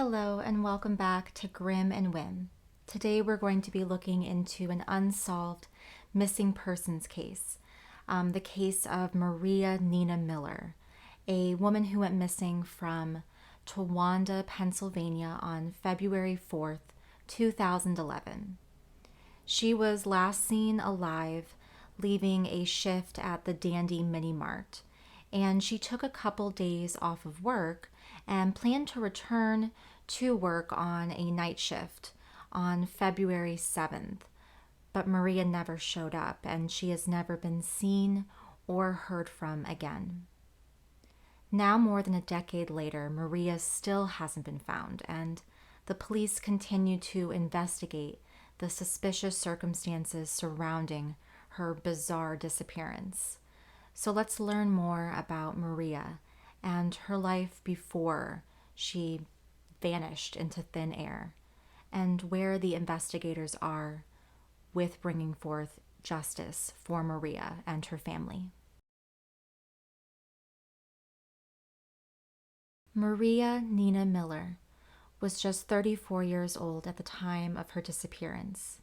Hello and welcome back to Grim and Whim. Today we're going to be looking into an unsolved missing persons case, the case of Maria Nina Miller, a woman who went missing from Towanda, Pennsylvania on February 4th, 2011. She was last seen alive leaving a shift at the Dandy Mini Mart, and she took a couple days off of work and planned to return to work on a night shift on February 7th. But Maria never showed up, and she has never been seen or heard from again. Now, more than a decade later, Maria still hasn't been found, and the police continue to investigate the suspicious circumstances surrounding her bizarre disappearance. So let's learn more about Maria and her life before she vanished into thin air, and where the investigators are with bringing forth justice for Maria and her family. Maria Nina Miller was just 34 years old at the time of her disappearance.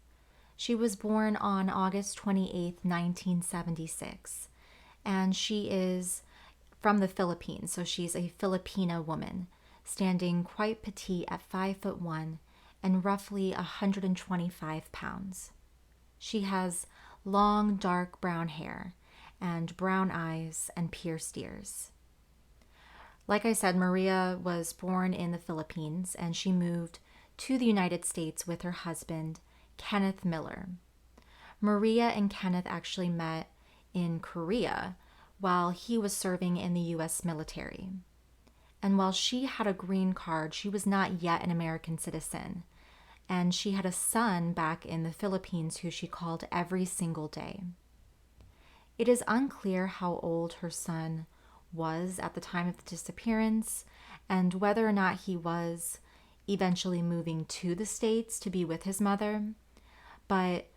She was born on August 28, 1976, and she is from the Philippines, so she's a Filipina woman, standing quite petite at 5'1" and roughly 125 pounds. She has long, dark brown hair and brown eyes and pierced ears. Like I said, Maria was born in the Philippines, and she moved to the United States with her husband, Kenneth Miller. Maria and Kenneth actually met in Korea while he was serving in the U.S. military. And while she had a green card, she was not yet an American citizen. And she had a son back in the Philippines who she called every single day. It is unclear how old her son was at the time of the disappearance, and whether or not he was eventually moving to the States to be with his mother. But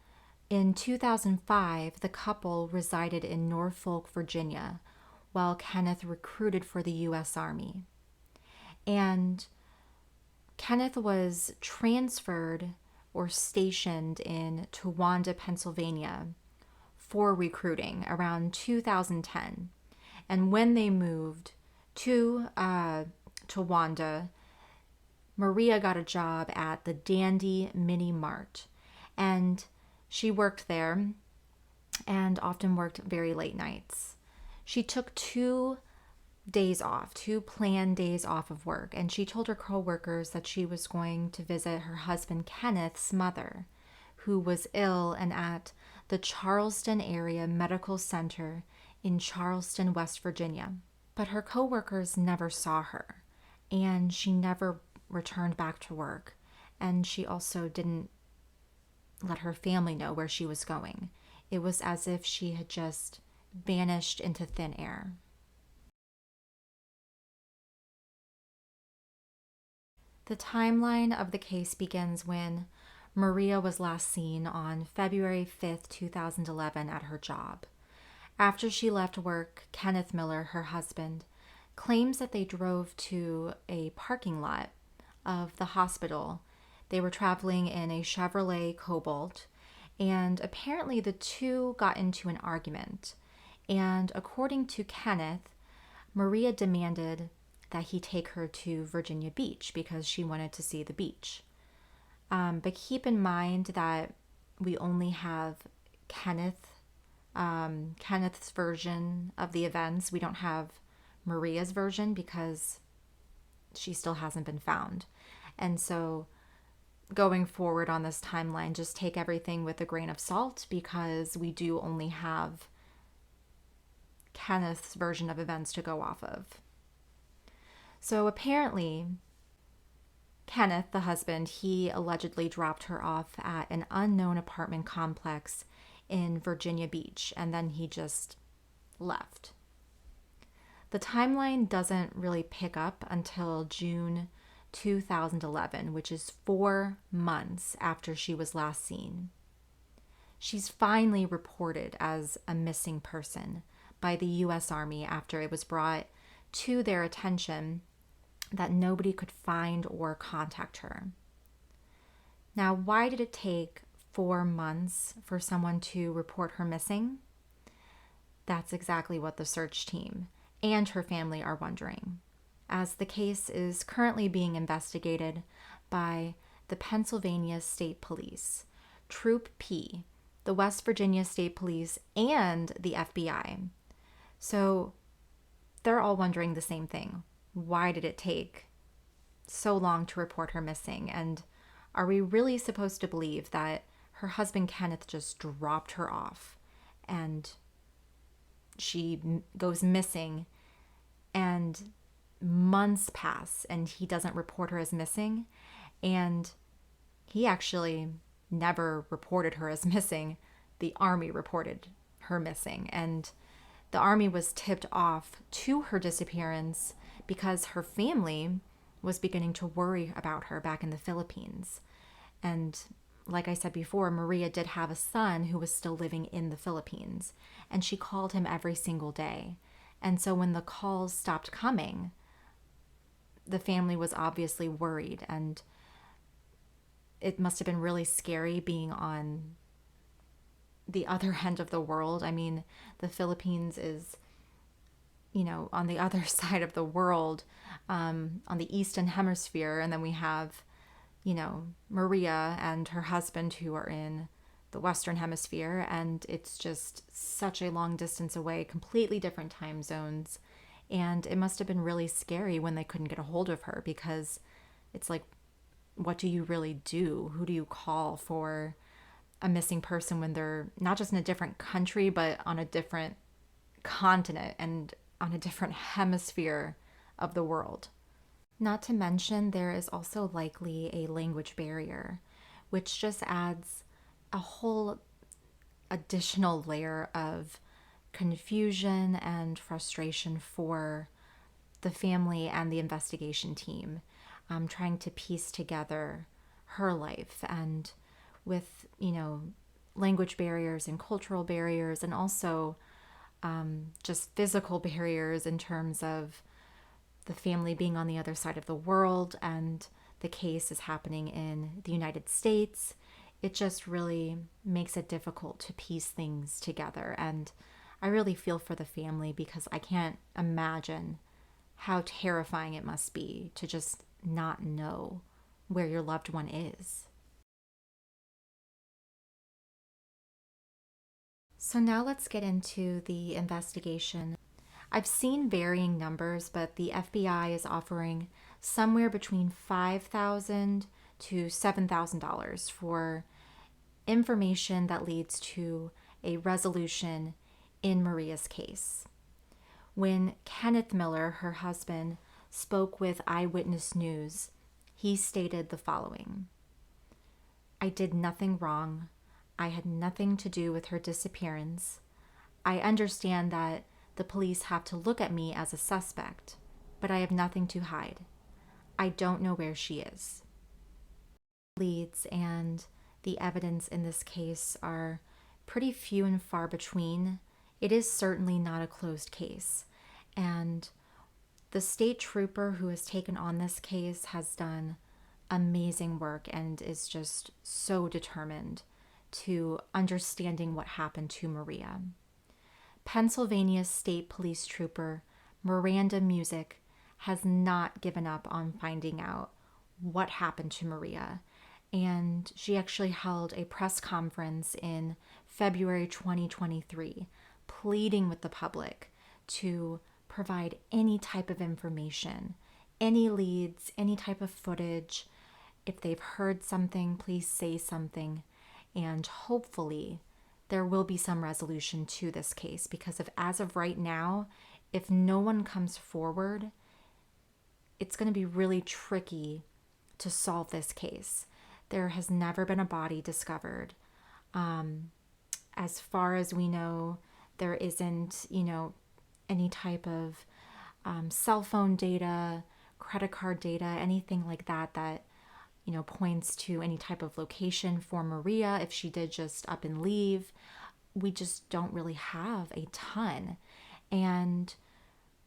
in 2005, the couple resided in Norfolk, Virginia, while Kenneth recruited for the U.S. Army. And Kenneth was transferred or stationed in Towanda, Pennsylvania for recruiting around 2010. And when they moved to Towanda, Maria got a job at the Dandy Mini Mart, and she worked there and often worked very late nights. She took 2 days off, 2 planned days off of work, and she told her co-workers that she was going to visit her husband Kenneth's mother, who was ill and at the Charleston Area Medical Center in Charleston, West Virginia. But her co-workers never saw her, and she never returned back to work, and she also didn't let her family know where she was going. It was as if she had just vanished into thin air. The timeline of the case begins when Maria was last seen on February 5th, 2011 at her job. After she left work, Kenneth Miller, her husband, claims that they drove to a parking lot of the hospital. They were traveling in a Chevrolet Cobalt, and apparently the two got into an argument. And according to Kenneth, Maria demanded that he take her to Virginia Beach because she wanted to see the beach. But keep in mind that we only have Kenneth's version of the events. We don't have Maria's version because she still hasn't been found. And so going forward on this timeline, just take everything with a grain of salt because we do only have Kenneth's version of events to go off of. So apparently, Kenneth, the husband, he allegedly dropped her off at an unknown apartment complex in Virginia Beach, and then he just left. The timeline doesn't really pick up until June 2011, which is 4 months after she was last seen. She's finally reported as a missing person by the U.S. Army after it was brought to their attention that nobody could find or contact her. Now, why did it take 4 months for someone to report her missing? That's exactly what the search team and her family are wondering, as the case is currently being investigated by the Pennsylvania State Police, Troop P, the West Virginia State Police, and the FBI. So they're all wondering the same thing. Why did it take so long to report her missing? And are we really supposed to believe that her husband Kenneth just dropped her off and she goes missing and months pass and he doesn't report her as missing? And he actually never reported her as missing. The Army reported her missing, and the Army was tipped off to her disappearance because her family was beginning to worry about her back in the Philippines. And like I said before, Maria did have a son who was still living in the Philippines, and she called him every single day. And so when the calls stopped coming, the family was obviously worried, and it must have been really scary being on the other end of the world. I mean, the Philippines is, on the other side of the world, on the Eastern Hemisphere. And then we have, Maria and her husband who are in the Western Hemisphere. And it's just such a long distance away, completely different time zones. And it must have been really scary when they couldn't get a hold of her, because it's like, what do you really do? Who do you call for a missing person when they're not just in a different country, but on a different continent and on a different hemisphere of the world? Not to mention, there is also likely a language barrier, which just adds a whole additional layer of confusion and frustration for the family and the investigation team, trying to piece together her life, and with, language barriers and cultural barriers, and also just physical barriers in terms of the family being on the other side of the world and the case is happening in the United States. It just really makes it difficult to piece things together. And I really feel for the family, because I can't imagine how terrifying it must be to just not know where your loved one is. So now let's get into the investigation. I've seen varying numbers, but the FBI is offering somewhere between $5,000 to $7,000 for information that leads to a resolution in Maria's case. When Kenneth Miller, her husband, spoke with Eyewitness News, he stated the following: "I did nothing wrong. I had nothing to do with her disappearance. I understand that the police have to look at me as a suspect, but I have nothing to hide. I don't know where she is." Leads and the evidence in this case are pretty few and far between. It is certainly not a closed case. And the state trooper who has taken on this case has done amazing work and is just so determined to understanding what happened to Maria. Pennsylvania State Police Trooper Miranda Music has not given up on finding out what happened to Maria, and she actually held a press conference in February 2023, pleading with the public to provide any type of information, any leads, any type of footage. If they've heard something, please say something. And hopefully there will be some resolution to this case, because as of right now, if no one comes forward, it's going to be really tricky to solve this case. There has never been a body discovered. As far as we know, there isn't, any type of cell phone data, credit card data, anything like that points to any type of location for Maria if she did just up and leave. We just don't really have a ton. And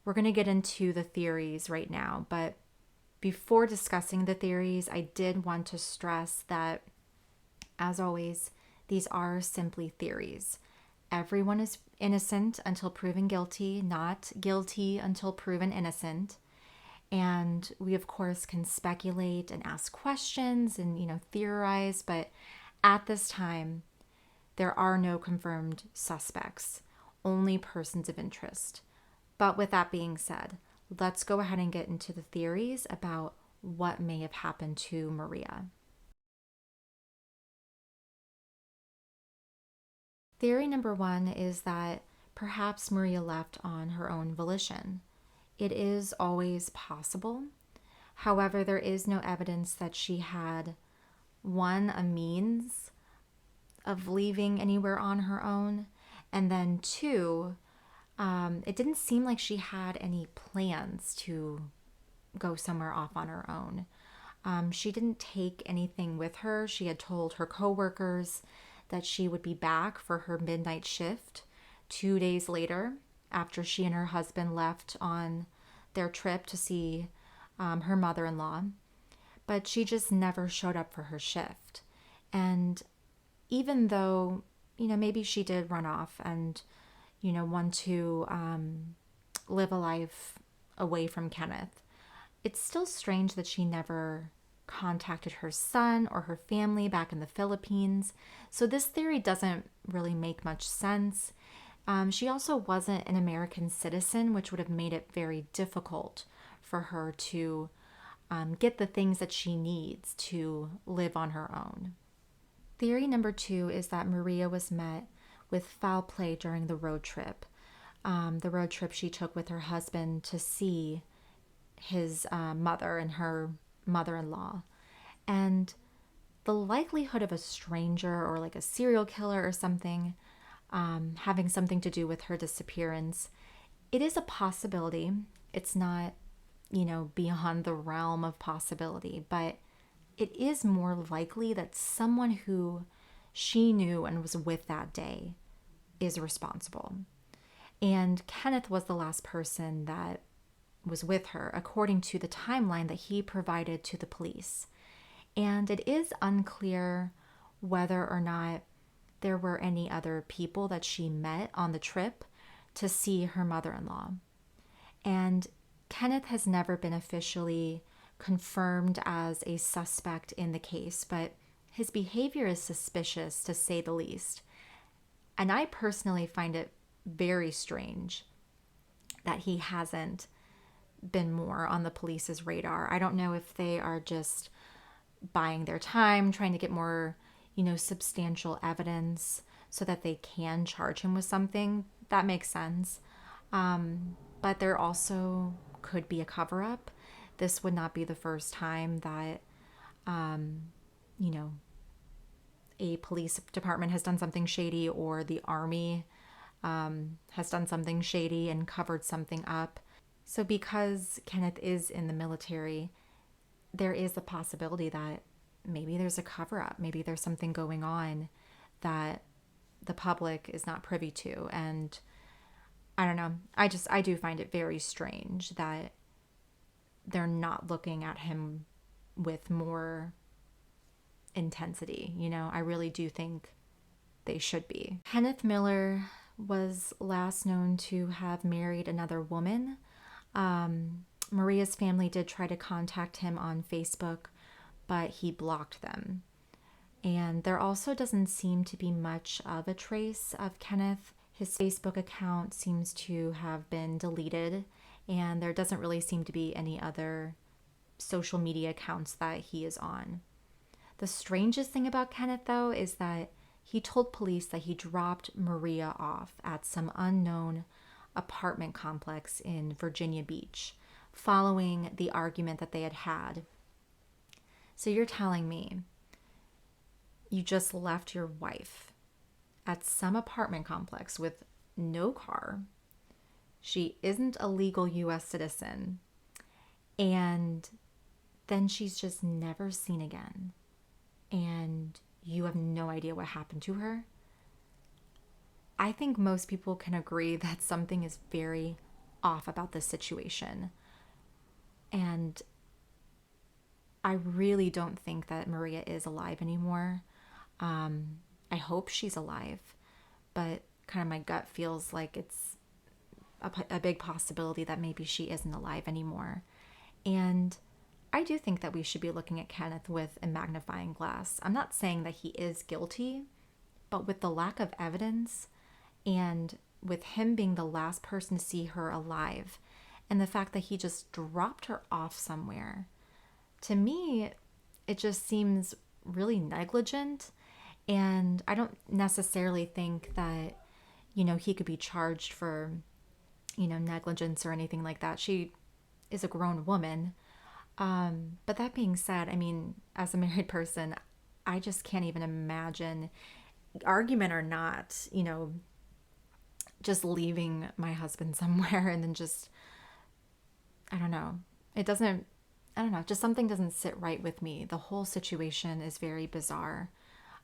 we're going to get into the theories right now, but before discussing the theories, I did want to stress that, as always, these are simply theories. Everyone is innocent until proven guilty, not guilty until proven innocent. And we, of course, can speculate and ask questions and, theorize, but at this time, there are no confirmed suspects, only persons of interest. But with that being said, let's go ahead and get into the theories about what may have happened to Maria. Theory number one is that perhaps Maria left on her own volition. It is always possible. However, there is no evidence that she had, one, a means of leaving anywhere on her own, and then two, it didn't seem like she had any plans to go somewhere off on her own. She didn't take anything with her. She had told her coworkers that she would be back for her midnight shift 2 days later, after she and her husband left on their trip to see her mother-in-law. But she just never showed up for her shift. And even though, maybe she did run off and, want to live a life away from Kenneth, it's still strange that she never contacted her son or her family back in the Philippines. So this theory doesn't really make much sense. She also wasn't an American citizen, which would have made it very difficult for her to get the things that she needs to live on her own. Theory number two is that Maria was met with foul play during the road trip. The road trip she took with her husband to see his mother and her mother-in-law. And the likelihood of a stranger or like a serial killer or something having something to do with her disappearance, it is a possibility. It's not, beyond the realm of possibility, but it is more likely that someone who she knew and was with that day is responsible. And Kenneth was the last person that was with her, according to the timeline that he provided to the police. And it is unclear whether or not there were any other people that she met on the trip to see her mother-in-law. And Kenneth has never been officially confirmed as a suspect in the case, but his behavior is suspicious, to say the least. And I personally find it very strange that he hasn't been more on the police's radar. I don't know if they are just buying their time, trying to get more, substantial evidence so that they can charge him with something. That makes sense. But there also could be a cover-up. This would not be the first time that, a police department has done something shady, or the army has done something shady and covered something up. So because Kenneth is in the military, there is the possibility that maybe there's a cover-up. Maybe there's something going on that the public is not privy to. And I don't know. I do find it very strange that they're not looking at him with more intensity. I really do think they should be. Kenneth Miller was last known to have married another woman. Maria's family did try to contact him on Facebook, but he blocked them. And there also doesn't seem to be much of a trace of Kenneth. His Facebook account seems to have been deleted, and there doesn't really seem to be any other social media accounts that he is on. The strangest thing about Kenneth, though, is that he told police that he dropped Maria off at some unknown apartment complex in Virginia Beach following the argument that they had had. So you're telling me you just left your wife at some apartment complex with no car. She isn't a legal U.S. citizen. And then she's just never seen again. And you have no idea what happened to her. I think most people can agree that something is very off about this situation. And I really don't think that Maria is alive anymore. I hope she's alive, but kind of my gut feels like it's a big possibility that maybe she isn't alive anymore. And I do think that we should be looking at Kenneth with a magnifying glass. I'm not saying that he is guilty, but with the lack of evidence and with him being the last person to see her alive and the fact that he just dropped her off somewhere, to me, it just seems really negligent. And I don't necessarily think that, he could be charged for, negligence or anything like that. She is a grown woman. But that being said, I mean, as a married person, I just can't even imagine, argument or not, just leaving my husband somewhere and then just, I don't know. It doesn't, I don't know, just something doesn't sit right with me. The whole situation is very bizarre.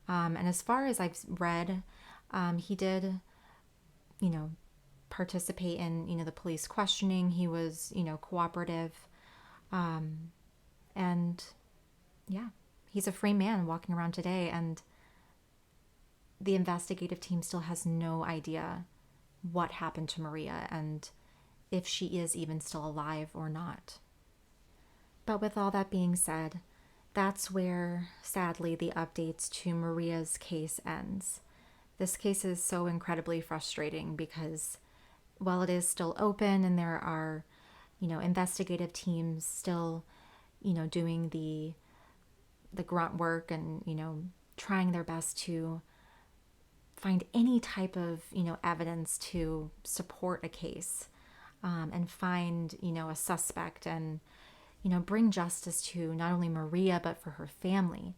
And as far as I've read, he did, you know, participate in, the police questioning. He was, cooperative. And yeah, he's a free man walking around today. And the investigative team still has no idea what happened to Maria and if she is even still alive or not. But with all that being said, that's where, sadly, the updates to Maria's case ends. This case is so incredibly frustrating because while it is still open and there are, investigative teams still, doing the grunt work and, trying their best to find any type of, evidence to support a case, and find, a suspect and, bring justice to not only Maria, but for her family.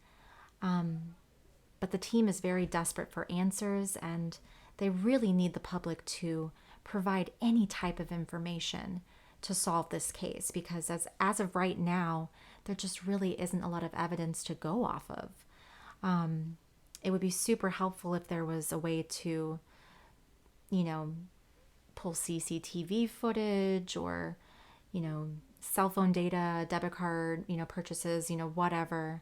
But the team is very desperate for answers, and they really need the public to provide any type of information to solve this case, because as of right now, there just really isn't a lot of evidence to go off of. It would be super helpful if there was a way to, pull CCTV footage or, cell phone data, debit card, purchases, whatever,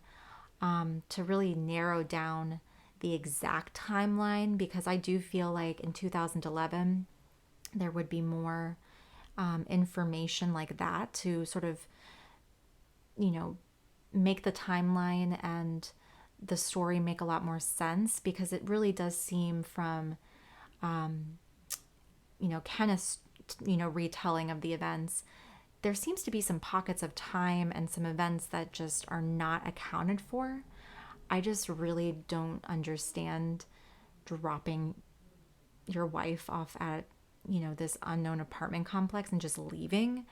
to really narrow down the exact timeline, because I do feel like in 2011, there would be more information like that to sort of, make the timeline and the story make a lot more sense, because it really does seem from, Kenneth's, retelling of the events, there seems to be some pockets of time and some events that just are not accounted for. I just really don't understand dropping your wife off at, this unknown apartment complex and just leaving.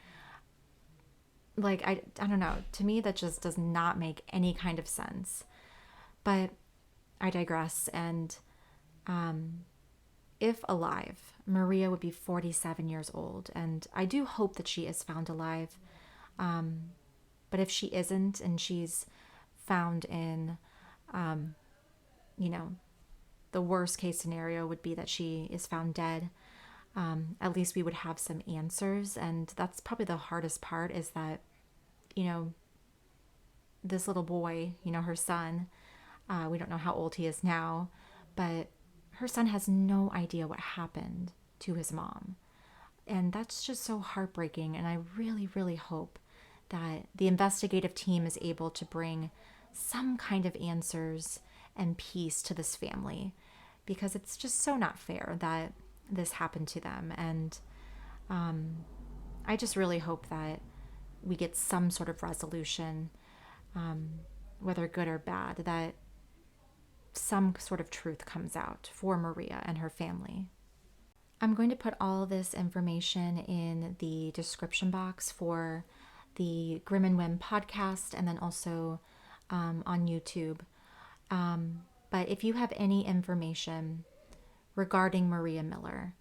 Like, I don't know. To me, that just does not make any kind of sense. But I digress. And if alive, Maria would be 47 years old. And I do hope that she is found alive. But if she isn't and she's found in, the worst case scenario would be that she is found dead. At least we would have some answers. And that's probably the hardest part, is that, this little boy, her son, we don't know how old he is now, but her son has no idea what happened to his mom. And that's just so heartbreaking. And I really, really hope that the investigative team is able to bring some kind of answers and peace to this family, because it's just so not fair that this happened to them. And I just really hope that we get some sort of resolution, whether good or bad, that some sort of truth comes out for Maria and her family. I'm going to put all this information in the description box for the Grim and Whim podcast, and then also on YouTube. But if you have any information regarding Maria Miller,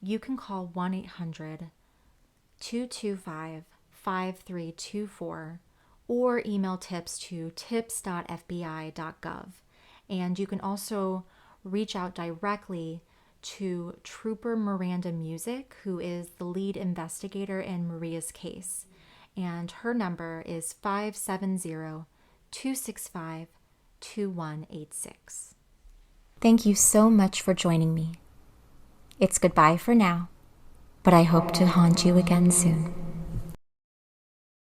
you can call 1-800-225-5324 or email tips to tips.fbi.gov. And you can also reach out directly to Trooper Miranda Music, who is the lead investigator in Maria's case. and her number is 570-265-2186. Thank you so much for joining me. It's goodbye for now, but I hope to haunt you again soon.